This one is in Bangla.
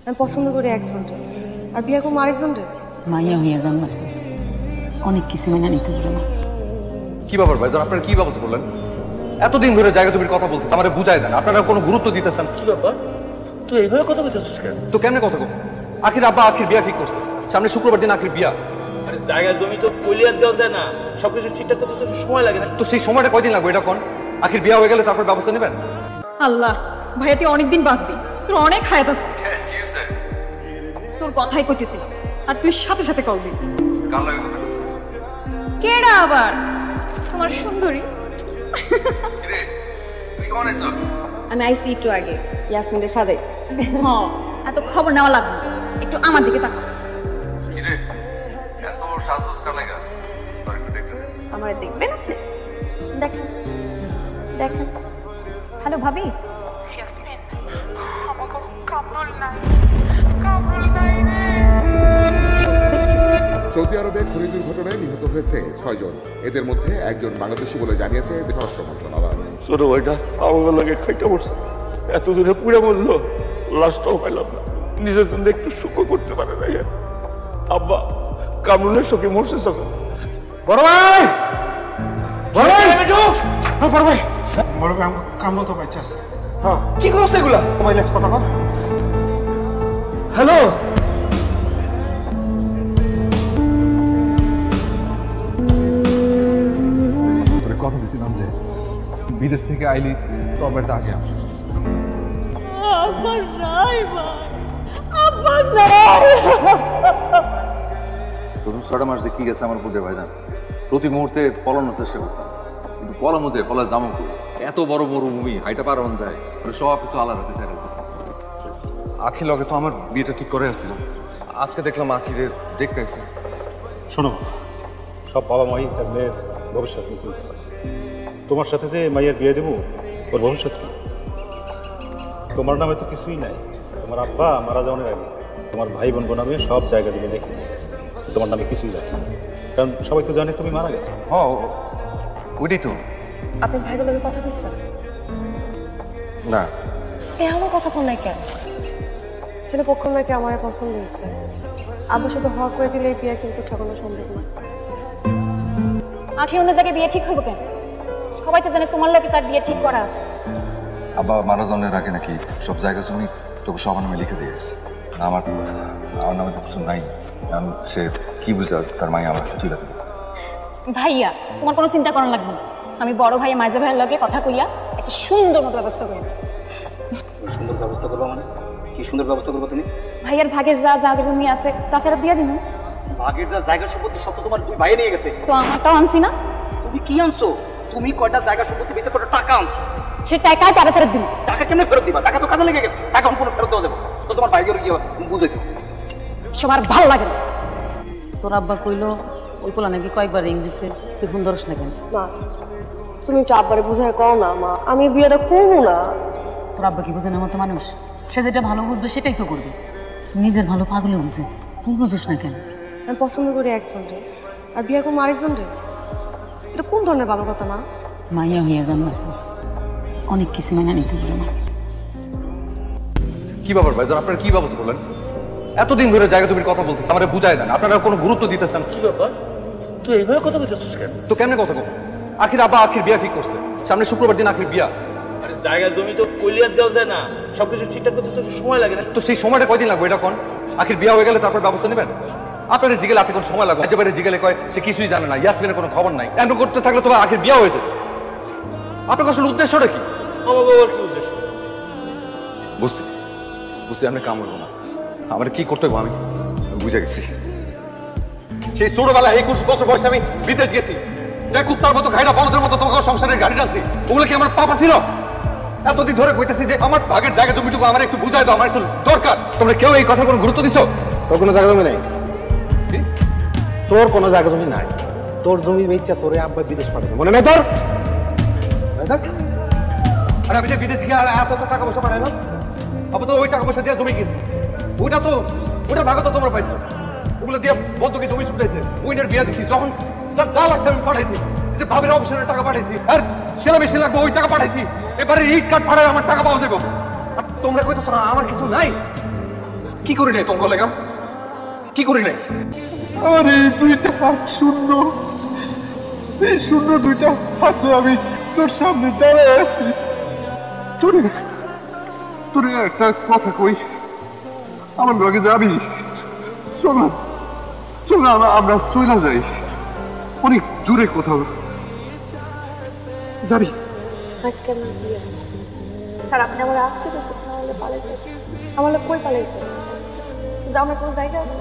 আমি পছন্দ করি একজনকে আর বিয়ে করবো আরেকজনকে। মাইয়া হইয়া জন্মাইছিস, অনেক কিছু মেনে নিতে পারে না। কি ব্যাপার ভাইজান, আপনারা কি ব্যবস্থা করলেন? এতদিন ধরে জায়গা জমির কথা বলতেছে, আমারে বুঝাই দেন। আপনারা কোনো গুরুত্ব দিতেছেন? কি ব্যাপার, তুই এইভাবে কথা বলতেছিস কেন? তো কেমনে কথা বলবো? আখির আব্বা আখির বিয়া ঠিক করছে, সামনে শুক্রবার দিন আখির বিয়া। আরে জায়গা জমি তো কলিয়ার দেওয়া যায় না, সবকিছু ঠিকঠাক করতে তো সময় লাগে না। তো সেই সময়টা কয়দিন লাগবে এটা কোন? আখির বিয়া হয়ে গেলে তারপর ব্যবস্থা নেবেন। আল্লাহ, ভাইয়া তুই অনেকদিন বাঁচবি, তোর অনেক হায়াত আছে। তোর কথাই কইতেছিলাম আর তুই সাথে সাথে করবি। কেডা আবার? তোমার সুন্দরী। আমি আইসি একটু আগে ইয়াসমিনের সাজাই। হ্যাঁ, এত খবর নেওয়া লাগবে না, একটু আমার দিকে তাকা। আমার দেখবেন আপনি? দেখেন দেখেন। হ্যালো ভাবি। সৌদি আরবে খনি দুর্ঘটনায় নিহত হয়েছে 6 জন। এদের মধ্যে একজন বাংলাদেশি বলে জানিয়েছে স্বরাষ্ট্র মন্ত্রণালয়। ছোট ভাইটা আমার লাগে খাইটা পড়ছে, এত দূরে পুড়ে মরলো, লাশটাও পাইলাম না। নিজের জন্য একটু সুখ করতে পারে না। আব্বা কামরুলের শোকে মরছে। বড় ভাই, বড় ভাই, হ্যাঁ বড় ভাই, বড় ভাই কামড় তো বাচ্চা আছে। হ্যাঁ, কি করছে এগুলা? মোবাইল আছে, কথা কর। হ্যালো, কথা দিছিলাম যে বিদেশ থেকে আইলি তবে আগে প্রথম 6টা মাস যে কি গেছে আমার বুঝে ভাইজান। প্রতি মুহূর্তে পলানোর চেষ্টা করতাম, কিন্তু পলানো যায় পলা জামা করি। এত বড় বড় ভূমি হাইটা পার হন যায়, সব কিছু আলাদা হাতে চাই। আখির লগে তো আমার বিয়েটা ঠিক করে আসছিল, আজকে দেখলাম আখিরে দেখতে আসছে। শোনো, সব বাবা মাই তার মেয়ের ভবিষ্যৎ নিয়ে চিন্তা করে। তোমার সাথে যে মাইয়ের বিয়ে দেবো, ওর ভবিষ্যৎ কি? তোমার নামে তো কিছুই নাই। তোমার আব্বা মারা যাওয়ার আগে তোমার ভাই বোন নামে সব জায়গা জমি রেখে দিয়ে গেছে, তোমার নামে কিছুই রাখে, কারণ সবাই তো জানে তুমি মারা গেছো। হ্যাঁ ওইটাই তো। আপনার ভাইগুলোকে কথা বলছেন না, এমন কথা কোন নাই কেন? ছেলে পক্ষ নাকি আমার পছন্দ হয়েছে, আব্বু শুধু হক করে দিলে এই বিয়ে কিন্তু ঠকানো সম্ভব না। আখির অন্য জায়গায় বিয়ে ঠিক হইব কেন? সবাই তো জানে তোমার লাগে তার বিয়ে ঠিক করা আছে। আব্বা মারা জনের আগে নাকি সব জায়গা জমি তোকে সবার নামে লিখে দিয়ে গেছে। আমার নামে তো কিছু নাই। সে কি বুঝে তার মাই আমার তুলে দেবে। ভাইয়া, তোমার কোনো চিন্তা করার লাগবে না। আমি বড় ভাইয়া মাঝে ভাইয়ের লগে কথা কইয়া একটা সুন্দর মতো ব্যবস্থা করব। সুন্দর ব্যবস্থা করবো মানে? কি সুন্দর ব্যবস্থা করবো তুমি? ভাইয়ার ভাগের যা জায়গা জমি আছে তা ফেরত দিয়ে দিন। ভাগের যা জায়গা সম্পত্তি সব তো তোমার দুই ভাই নিয়ে গেছে। তো আমারটাও আনছি না। তুমি কি আনছো? তুমি কয়টা জায়গা সম্পত্তি বেঁচে কয়টা টাকা আনছো? সে টাকায় টাকা ফেরত দিন। টাকা কেমনে ফেরত দিবা? টাকা তো কাজে লেগে গেছে, টাকা কোনো ফেরত দেওয়া যাবে তো? তোমার ভাইকে কি বুঝে দিও? সবার ভালো লাগে না। তোর আব্বা কইলো ওই পোলা নাকি কয়েকবার রিং দিছে, তুই ফোন ধরস না কেন? মা, তুমি একটু আব্বারে বুঝায় কও না। মা, আমি বিয়েটা করবো না। তোর আব্বা কি বুঝে না মতো মানুষ? সে যেটা ভালো বুঝবে সেটাই তো করবে, নিজের ভালো পাগলে বুঝে। তুই বুঝিস না কেন? আমি পছন্দ করি একজনকে আর বিয়ে করবো আরেকজনকে। এটা কোন ধরনের ভালো কথা মা? মাইয়া হইয়া জন্মাইছিস, অনেক কিছু মেনে নিতে পারে না। কি ব্যাপার ভাইজান, আপনারা কি ব্যবস্থা করলেন? এতদিন ধরে জায়গা জমির কথা বলতেছে, আমারে বুঝাই দেন। আপনারা কোনো গুরুত্ব দিতেছেন? কি ব্যাপার, তুই এইভাবে কথা বলতেছিস কেন? তো কেমনে কথা বলবো? আখির আব্বা আখির বিয়া ঠিক করছে, সামনে শুক্রবার দিন আখির বিয়া। আরে জায়গা জমি তো কলিয়ার দেওয়া যায় না, সবকিছু ঠিকঠাক করতে তো সময় লাগে না। তো সেই সময়টা কয়দিন লাগবে এটা কোন? আখির বিয়া হয়ে গেলে তারপর ব্যবস্থা নেবেন? আপনাদের জিগেলে আপনি কোন সময় লাগবে? একেবারে জিগেলে কয় সে কিছুই জানে না, ইয়াসমিনের কোনো খবর নাই। এমন করতে থাকলে তোমার আখির বিয়া হয়েছে। আপনার আসলে উদ্দেশ্যটা কি? আমার বাবার কি উদ্দেশ্য? বুঝছি বুঝছি, আমি কাম করবো না। আমার কি করতে হবে আমি বুঝে গেছি। সেই ছোটবেলায় 21 বছর বয়সে আমি বিদেশ গেছি, যে কুত্তার মতো ঘাইটা বলদের মতো তোমাকে সংসারের গাড়ি টানছি। ওগুলো কি আমার পাপা ছিল? এতদিন ধরে কইতেছি যে আমার ভাগের জায়গা জমিটুকু আমার একটু বুঝাই দাও, আমার একটু দরকার। তোমরা কেউ এই কথা কোনো গুরুত্ব দিছো? তোর কোনো জায়গা জমি নাই, তোর কোনো জায়গা জমি নাই। তোর জমি বেচা তোরে আব্বা বিদেশ পাঠাচ্ছে, মনে নাই তোর? আর আমি যে বিদেশ গিয়ে এত টাকা পয়সা পাঠাইলাম, আবার তো ওই টাকা পয়সা দিয়ে জমি কিনছি। ওইটার ভাগে তো তোমরা পাইছো। ওগুলো দিয়ে বন্ধুকে জমি ছুটাইছে, উইনের বিয়া দিচ্ছি। যখন যা লাগছে আমি পাঠাইছি, যে ভাবের অফিসের টাকা পাঠাইছি, আর সেলা মেশিন লাগবে ওই টাকা পাঠাইছি। এবারে ইট কাঠ ভাড়ায় আমার টাকা পাওয়া যাবে। আর তোমরা কইতেছো না আমার কিছু নাই। কি করি নাই তোর লেগা? কি করি নাই? আরে দুইটা হাত শূন্য, এই শূন্য দুইটা হাতে আমি তোর সামনে দাঁড়ায় আছি। তোরে তোরে একটা কথা কই, আমার লগে যাবি? চল না, চল না, আমরা চলে যাই অনেক দূরে কোথাও। যাবি? আজকে আমার বিয়ে আসবে আর আপনি আমার আসতে দেখতেছেন, আমাদের পালাইতে, আমার কই পালাইতে? আমার কোনো জায়গা আছে?